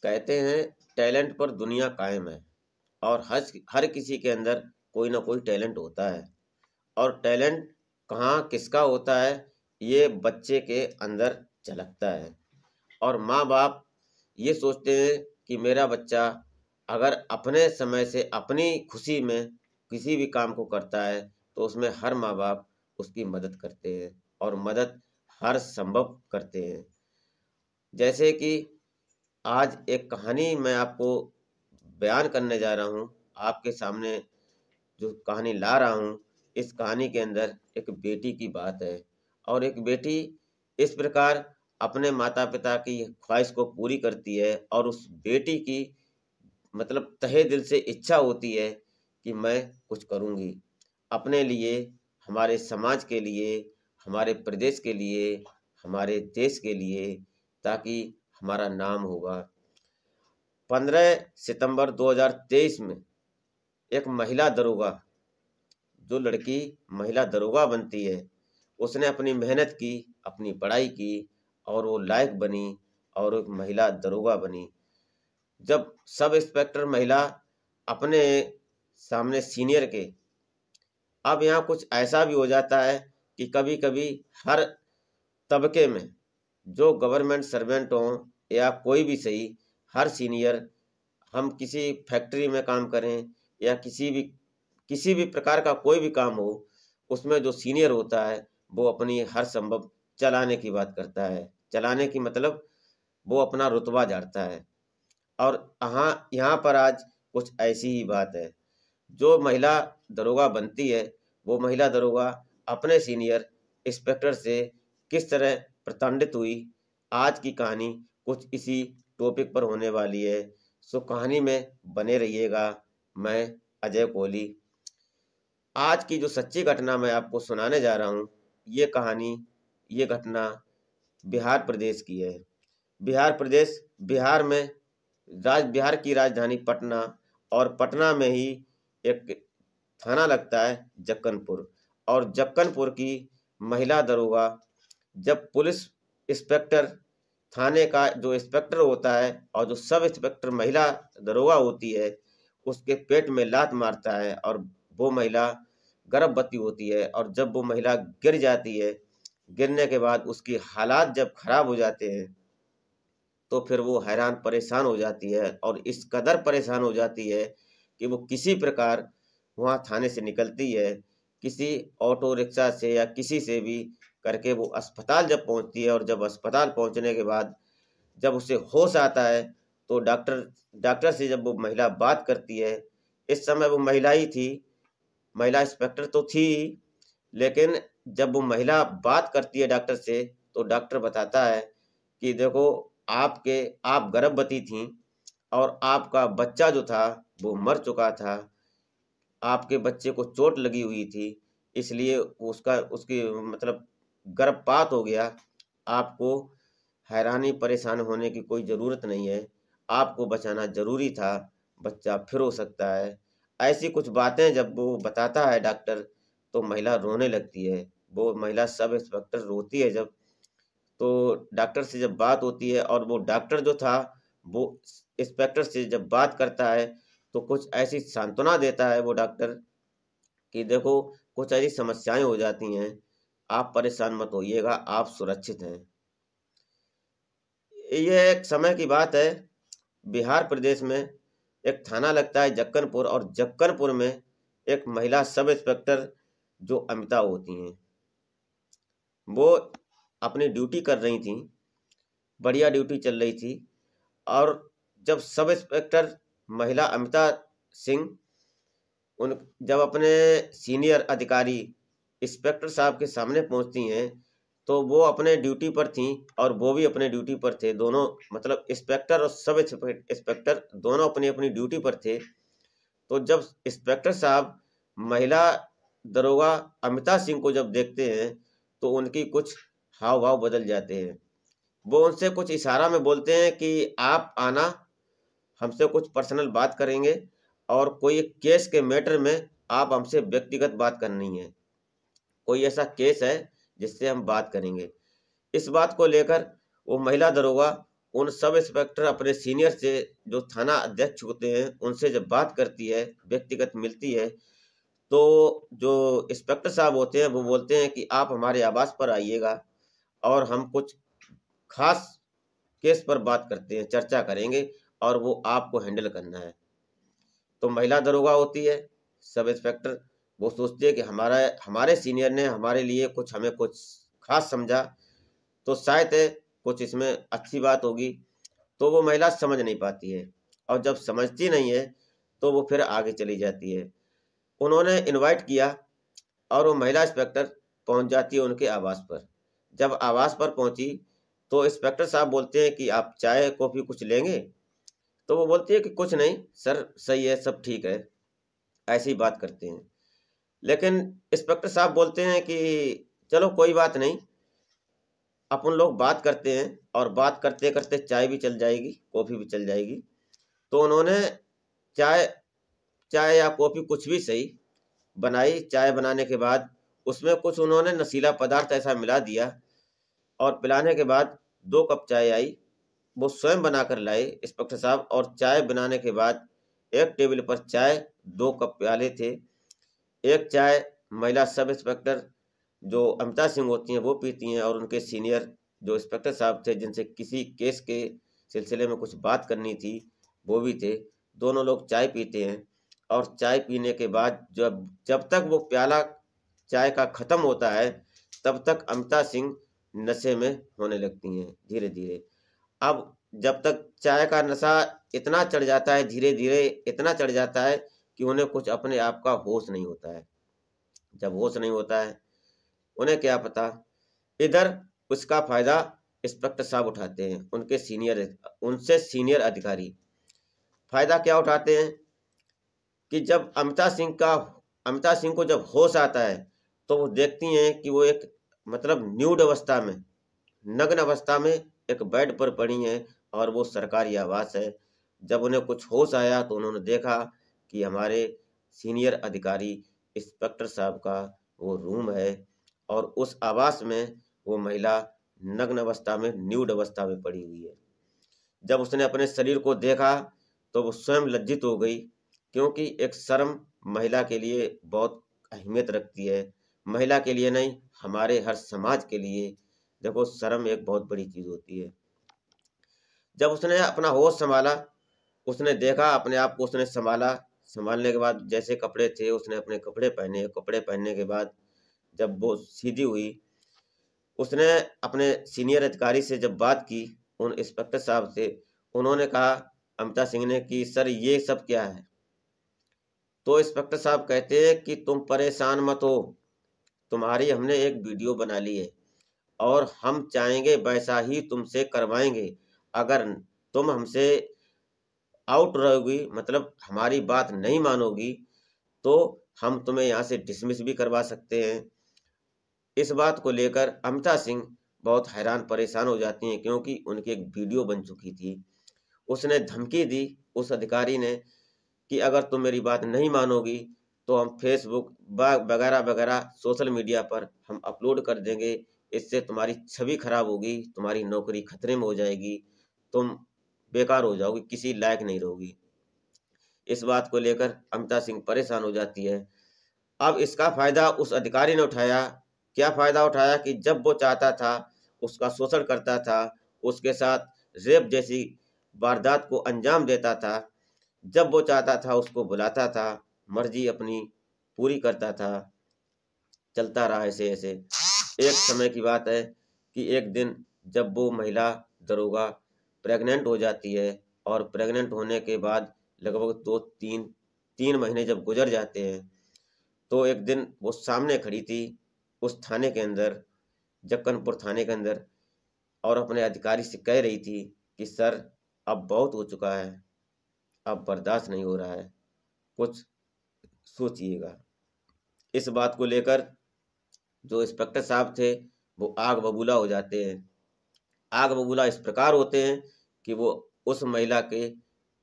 कहते हैं टैलेंट पर दुनिया कायम है। और हर किसी के अंदर कोई ना कोई टैलेंट होता है। और टैलेंट कहाँ किसका होता है, ये बच्चे के अंदर झलकता है। और माँ बाप ये सोचते हैं कि मेरा बच्चा अगर अपने समय से अपनी खुशी में किसी भी काम को करता है तो उसमें हर माँ बाप उसकी मदद करते हैं और मदद हर संभव करते हैं। जैसे कि आज एक कहानी मैं आपको बयान करने जा रहा हूँ, आपके सामने जो कहानी ला रहा हूँ। इस कहानी के अंदर एक बेटी की बात है। और एक बेटी इस प्रकार अपने माता पिता की ख्वाहिश को पूरी करती है और उस बेटी की मतलब तहे दिल से इच्छा होती है कि मैं कुछ करूँगी अपने लिए, हमारे समाज के लिए, हमारे प्रदेश के लिए, हमारे देश के लिए, ताकि हमारा नाम होगा। 15 सितंबर 2023 में एक महिला दरोगा, जो लड़की महिला दरोगा बनती है, उसने अपनी मेहनत की, अपनी पढ़ाई की और वो लायक बनी और एक महिला दरोगा बनी। जब सब इंस्पेक्टर महिला अपने सामने सीनियर के, अब यहाँ कुछ ऐसा भी हो जाता है कि कभी कभी हर तबके में जो गवर्नमेंट सर्वेंट हों या कोई भी सही, हर सीनियर, हम किसी फैक्ट्री में काम करें या किसी भी प्रकार का कोई भी काम हो, उसमें जो सीनियर होता है वो अपनी हर संभव चलाने की बात करता है। चलाने की मतलब वो अपना रुतबा झाड़ता है। और यहाँ पर आज कुछ ऐसी ही बात है। जो महिला दरोगा बनती है, वो महिला दरोगा अपने सीनियर इंस्पेक्टर से किस तरह प्रताड़ित हुई, आज की कहानी कुछ इसी टॉपिक पर होने वाली है। सो कहानी में बने रहिएगा। मैं अजय कोहली। आज की जो सच्ची घटना मैं आपको सुनाने जा रहा हूँ, ये घटना बिहार प्रदेश की है। बिहार में बिहार की राजधानी पटना, और पटना में ही एक थाना लगता है जक्कनपुर। और जक्कनपुर की महिला दरोगा, जब पुलिस इंस्पेक्टर, थाने का जो इंस्पेक्टर होता है और जो सब इंस्पेक्टर महिला दरोगा होती है, उसके पेट में लात मारता है और वो महिला गर्भवती होती है। और जब वो महिला गिर जाती है, गिरने के बाद उसकी हालात जब खराब हो जाते हैं, तो फिर वो हैरान परेशान हो जाती है और इस कदर परेशान हो जाती है कि वो किसी प्रकार वहाँ थाने से निकलती है, किसी ऑटो रिक्शा से या किसी से भी करके वो अस्पताल जब पहुँचती है। और जब अस्पताल पहुँचने के बाद जब उसे होश आता है, तो डॉक्टर से जब वो महिला बात करती है, इस समय वो महिला ही थी, महिला इंस्पेक्टर तो थी ही, लेकिन जब वो महिला बात करती है डॉक्टर से, तो डॉक्टर बताता है कि देखो, आप गर्भवती थीं और आपका बच्चा जो था वो मर चुका था। आपके बच्चे को चोट लगी हुई थी, इसलिए उसकी मतलब गर्भपात हो गया। आपको हैरानी परेशान होने की कोई ज़रूरत नहीं है, आपको बचाना ज़रूरी था, बच्चा फिर हो सकता है। ऐसी कुछ बातें जब वो बताता है डॉक्टर, तो महिला रोने लगती है। वो महिला सब इंस्पेक्टर रोती है जब, तो डॉक्टर से जब बात होती है और वो डॉक्टर जो था वो इंस्पेक्टर से जब बात करता है, तो कुछ ऐसी सांत्वना देता है वो डॉक्टर कि देखो, कुछ ऐसी समस्याएं हो जाती हैं, आप परेशान मत होइएगा, आप सुरक्षित हैं। ये एक समय की बात है। बिहार प्रदेश में एक थाना लगता है जक्कनपुर, और जक्कनपुर में एक महिला सब इंस्पेक्टर जो अमिता होती हैं, वो अपनी ड्यूटी कर रही थी, बढ़िया ड्यूटी चल रही थी। और जब सब इंस्पेक्टर महिला अमिता सिंह उन जब अपने सीनियर अधिकारी इंस्पेक्टर साहब के सामने पहुंचती हैं, तो वो अपने ड्यूटी पर थीं और वो भी अपने ड्यूटी पर थे। दोनों मतलब इंस्पेक्टर और सब इंस्पेक्टर दोनों अपनी अपनी ड्यूटी पर थे। तो जब इंस्पेक्टर साहब महिला दरोगा अमिता सिंह को जब देखते हैं, तो उनकी कुछ हाव भाव बदल जाते हैं। वो उनसे कुछ इशारा में बोलते हैं कि आप आना, हमसे कुछ पर्सनल बात करेंगे और कोई एक केस के मैटर में आप हमसे व्यक्तिगत बात करनी है। कोई ऐसा केस है जिससे हम बात करेंगे। इस बात को लेकर वो महिला दरोगा उन सब इंस्पेक्टर अपने सीनियर से, जो थाना अध्यक्ष होते हैं, उनसे जब बात करती है, व्यक्तिगत मिलती है, तो जो इंस्पेक्टर साहब होते हैं वो बोलते हैं कि आप हमारे आवास पर आइएगा और हम कुछ खास केस पर बात करते हैं, चर्चा करेंगे और वो आपको हैंडल करना है। तो महिला दरोगा होती है, सब इंस्पेक्टर, वो सोचती है कि हमारे सीनियर ने हमारे लिए हमें कुछ खास समझा, तो शायद कुछ इसमें अच्छी बात होगी। तो वो महिला समझ नहीं पाती है, और जब समझती नहीं है तो वो फिर आगे चली जाती है। उन्होंने इनवाइट किया और वो महिला इंस्पेक्टर पहुंच जाती है उनके आवास पर। जब आवास पर पहुंची तो इंस्पेक्टर साहब बोलते हैं कि आप चाय कॉफ़ी कुछ लेंगे? तो वो बोलती है कि कुछ नहीं सर, सही है, सब ठीक है, ऐसी बात करते हैं। लेकिन इंस्पेक्टर साहब बोलते हैं कि चलो कोई बात नहीं, अपन लोग बात करते हैं और बात करते करते चाय भी चल जाएगी, कॉफ़ी भी चल जाएगी। तो उन्होंने चाय चाय या कॉफ़ी कुछ भी सही बनाई। चाय बनाने के बाद उसमें कुछ उन्होंने नशीला पदार्थ ऐसा मिला दिया, और पिलाने के बाद 2 कप चाय आई, वो स्वयं बनाकर लाए इंस्पेक्टर साहब। और चाय बनाने के बाद एक टेबल पर चाय, 2 कप प्याले थे। एक चाय महिला सब इंस्पेक्टर जो अमिता सिंह होती हैं वो पीती हैं, और उनके सीनियर जो इंस्पेक्टर साहब थे, जिनसे किसी केस के सिलसिले में कुछ बात करनी थी, वो भी थे। दोनों लोग चाय पीते हैं, और चाय पीने के बाद जब जब तक वो प्याला चाय का ख़त्म होता है, तब तक अमिता सिंह नशे में होने लगती हैं धीरे धीरे। अब जब तक चाय का नशा इतना चढ़ जाता है, धीरे धीरे इतना चढ़ जाता है कि उन्हें कुछ अपने आप का होश नहीं होता है। जब होश नहीं होता है, उन्हें क्या पता, इधर उसका फायदा इंस्पेक्टर साहब उठाते हैं, उनसे सीनियर अधिकारी फायदा क्या उठाते हैं कि जब अमिता सिंह को जब होश आता है, तो वो देखती हैं कि वो एक, मतलब न्यूड अवस्था में, नग्न अवस्था में एक बेड पर पड़ी हैं, और वो सरकारी आवास है। जब उन्हें कुछ होश आया तो उन्होंने देखा कि हमारे सीनियर अधिकारी इंस्पेक्टर साहब का वो रूम है, और उस आवास में वो महिला नग्न अवस्था में, न्यूड अवस्था में पड़ी हुई है। जब उसने अपने शरीर को देखा तो वो स्वयं लज्जित हो गई, क्योंकि एक शर्म महिला के लिए बहुत अहमियत रखती है। महिला के लिए नहीं, हमारे हर समाज के लिए देखो, शर्म एक बहुत बड़ी चीज़ होती है। जब उसने अपना होश संभाला, उसने देखा अपने आप को, उसने संभाला। संभालने के बाद जैसे कपड़े थे उसने अपने कपड़े पहने। कपड़े पहनने के बाद जब वो सीधी हुई, उसने अपने सीनियर अधिकारी से जब बात की, उन इंस्पेक्टर साहब से, उन्होंने कहा अमिता सिंह ने कि सर ये सब क्या है? तो इंस्पेक्टर साहब कहते हैं कि तुम परेशान मत हो, तुम्हारी हमने एक वीडियो बना ली है, और हम चाहेंगे वैसा ही तुमसे करवाएंगे। अगर तुम हमसे आउट रहोगी, मतलब हमारी बात नहीं मानोगी, तो हम तुम्हें यहाँ से डिसमिस भी करवा सकते हैं। इस बात को लेकर अमिता सिंह बहुत हैरान परेशान हो जाती हैं, क्योंकि उनकी एक वीडियो बन चुकी थी। उसने धमकी दी उस अधिकारी ने कि अगर तुम मेरी बात नहीं मानोगी तो हम फेसबुक वगैरह वगैरह सोशल मीडिया पर हम अपलोड कर देंगे। इससे तुम्हारी छवि खराब होगी, तुम्हारी नौकरी खतरे में हो जाएगी, तुम बेकार हो जाओगी, किसी लायक नहीं रहोगी। इस बात को लेकर अमिता सिंह परेशान हो जाती है। अब इसका फायदा उस अधिकारी ने उठाया। क्या फायदा उठाया कि जब वो चाहता था उसका शोषण करता था, उसके साथ रेप जैसी वारदात को अंजाम देता था। जब वो चाहता था उसको बुलाता था, मर्जी अपनी पूरी करता था। चलता रहा ऐसे ऐसे। एक समय की बात है कि एक दिन जब वो महिला दरोगा प्रेग्नेंट हो जाती है, और प्रेग्नेंट होने के बाद लगभग 2-3 महीने जब गुजर जाते हैं, तो एक दिन वो सामने खड़ी थी उस थाने के अंदर, जक्कनपुर थाने के अंदर, और अपने अधिकारी से कह रही थी कि सर अब बहुत हो चुका है, अब बर्दाश्त नहीं हो रहा है, कुछ सोचिएगा। इस बात को लेकर जो इंस्पेक्टर साहब थे वो आग बबूला हो जाते हैं। आग बबूला इस प्रकार होते हैं कि वो उस महिला के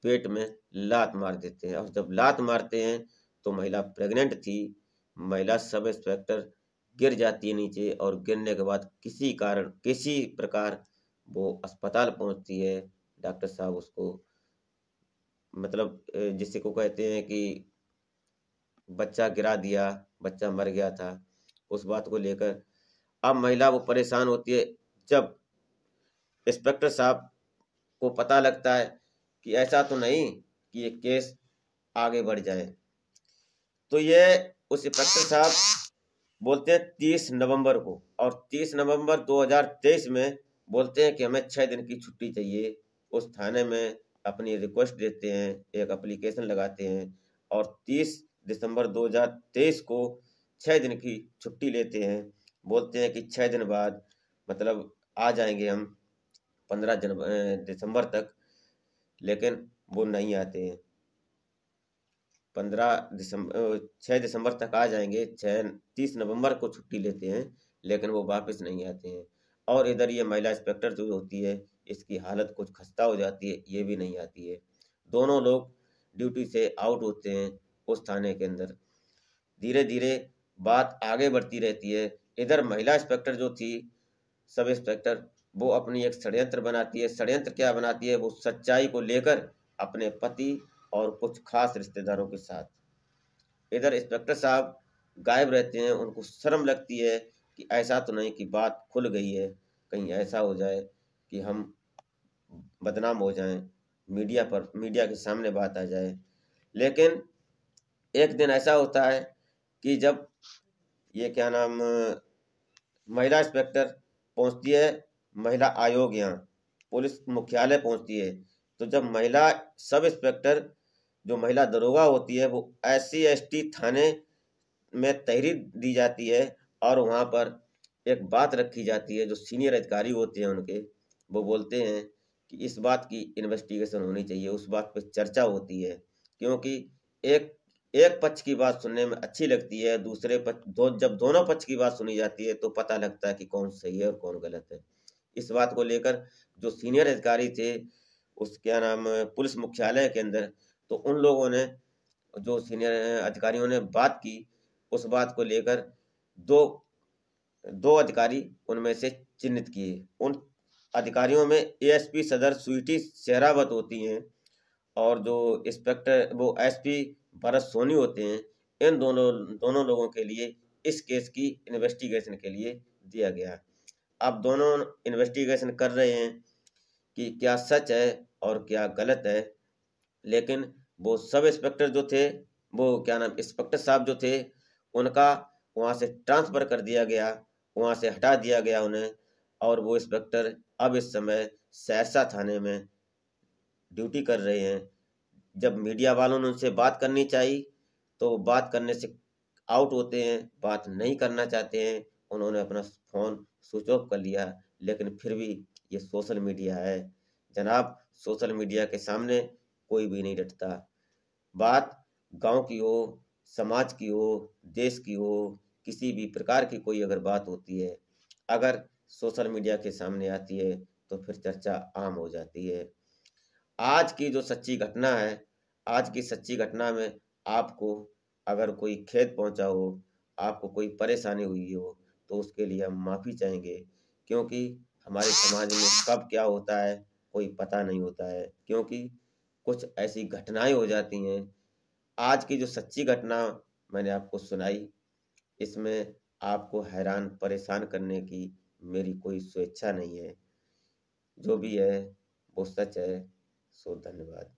पेट में लात मार देते हैं, और जब लात मारते हैं तो महिला प्रेग्नेंट थी। महिला सब इंस्पेक्टर गिर जाती है नीचे, और गिरने के बाद किसी प्रकार वो अस्पताल पहुंचती है, डॉक्टर साहब उसको मतलब जिसे को कहते हैं कि बच्चा गिरा दिया, बच्चा मर गया था, उस बात को लेकर अब महिला वो परेशान होती है। जब इंस्पेक्टर साहब को पता लगता है कि ऐसा तो नहीं कि ये केस आगे बढ़ जाए, तो ये उस इंस्पेक्टर साहब बोलते हैं 30 नवंबर को, और 30 नवंबर 2023 में बोलते हैं कि हमें 6 दिन की छुट्टी चाहिए। उस थाने में अपनी रिक्वेस्ट देते हैं, एक एप्लीकेशन लगाते हैं, और 30 दिसंबर 2023 को 6 दिन की छुट्टी लेते हैं। बोलते हैं कि 6 दिन बाद मतलब आ जाएंगे हम 15 दिसंबर तक, लेकिन वो नहीं आते हैं। 6 दिसंबर तक आ जाएंगे, 30 नवंबर को छुट्टी लेते हैं, लेकिन वो वापस नहीं आते हैं। और इधर ये महिला इंस्पेक्टर जो होती है, इसकी हालत कुछ खस्ता हो जाती है, ये भी नहीं आती है। दोनों लोग ड्यूटी से आउट होते हैं उस थाने के अंदर। धीरे धीरे बात आगे बढ़ती रहती है। इधर महिला इंस्पेक्टर जो थी, सब इंस्पेक्टर, वो अपनी एक षड्यंत्र बनाती है। षड्यंत्र क्या बनाती है? वो सच्चाई को लेकर अपने पति और कुछ खास रिश्तेदारों के साथ। इधर इंस्पेक्टर साहब गायब रहते हैं। उनको शर्म लगती है कि ऐसा तो नहीं कि बात खुल गई है, कहीं ऐसा हो जाए कि हम बदनाम हो जाएं, मीडिया के सामने बात आ जाए। लेकिन एक दिन ऐसा होता है कि जब ये क्या नाम महिला इंस्पेक्टर पहुंचती है महिला आयोग, यहाँ पुलिस मुख्यालय पहुंचती है, तो जब महिला सब इंस्पेक्टर जो महिला दरोगा होती है, वो SC ST थाने में तहरीर दी जाती है, और वहाँ पर एक बात रखी जाती है। जो सीनियर अधिकारी होते हैं उनके, वो बोलते हैं कि इस बात की इन्वेस्टिगेशन होनी चाहिए। उस बात पे चर्चा होती है, क्योंकि एक एक पक्ष की बात सुनने में अच्छी लगती है, दूसरे पक्ष जब दोनों पक्ष की बात सुनी जाती है तो पता लगता है कि कौन सही है और कौन गलत है। इस बात को लेकर जो सीनियर अधिकारी थे उस क्या नाम पुलिस मुख्यालय के अंदर, तो उन लोगों ने, जो सीनियर अधिकारियों ने बात की, उस बात को लेकर दो दो अधिकारी उनमें से चिन्हित किए। उन अधिकारियों में ASP सदर स्वीटी सहरावत होती हैं, और जो इंस्पेक्टर वो SP भरत सोनी होते हैं। इन दोनों दोनों लोगों के लिए इस केस की इन्वेस्टिगेशन के लिए दिया गया। अब दोनों इन्वेस्टिगेशन कर रहे हैं कि क्या सच है और क्या गलत है। लेकिन वो सब इंस्पेक्टर जो थे, वो क्या नाम इंस्पेक्टर साहब जो थे, उनका वहाँ से ट्रांसफ़र कर दिया गया, वहाँ से हटा दिया गया उन्हें। और वो इंस्पेक्टर अब इस समय सहरसा थाने में ड्यूटी कर रहे हैं। जब मीडिया वालों ने उनसे बात करनी चाहिए, तो वो बात करने से आउट होते हैं, बात नहीं करना चाहते हैं। उन्होंने अपना फ़ोन स्विच ऑफ कर लिया। लेकिन फिर भी ये सोशल मीडिया है जनाब, सोशल मीडिया के सामने कोई भी नहीं डटता। बात गांव की हो, समाज की हो, देश की हो, किसी भी प्रकार की कोई अगर बात होती है, अगर सोशल मीडिया के सामने आती है, तो फिर चर्चा आम हो जाती है। आज की जो सच्ची घटना है, आज की सच्ची घटना में आपको अगर कोई खेद पहुंचा हो, आपको कोई परेशानी हुई हो, तो उसके लिए हम माफ़ी चाहेंगे, क्योंकि हमारे समाज में कब क्या होता है कोई पता नहीं होता है। क्योंकि कुछ ऐसी घटनाएं हो जाती हैं। आज की जो सच्ची घटना मैंने आपको सुनाई, इसमें आपको हैरान परेशान करने की मेरी कोई स्वेच्छा नहीं है। जो भी है वो सच है। सो धन्यवाद।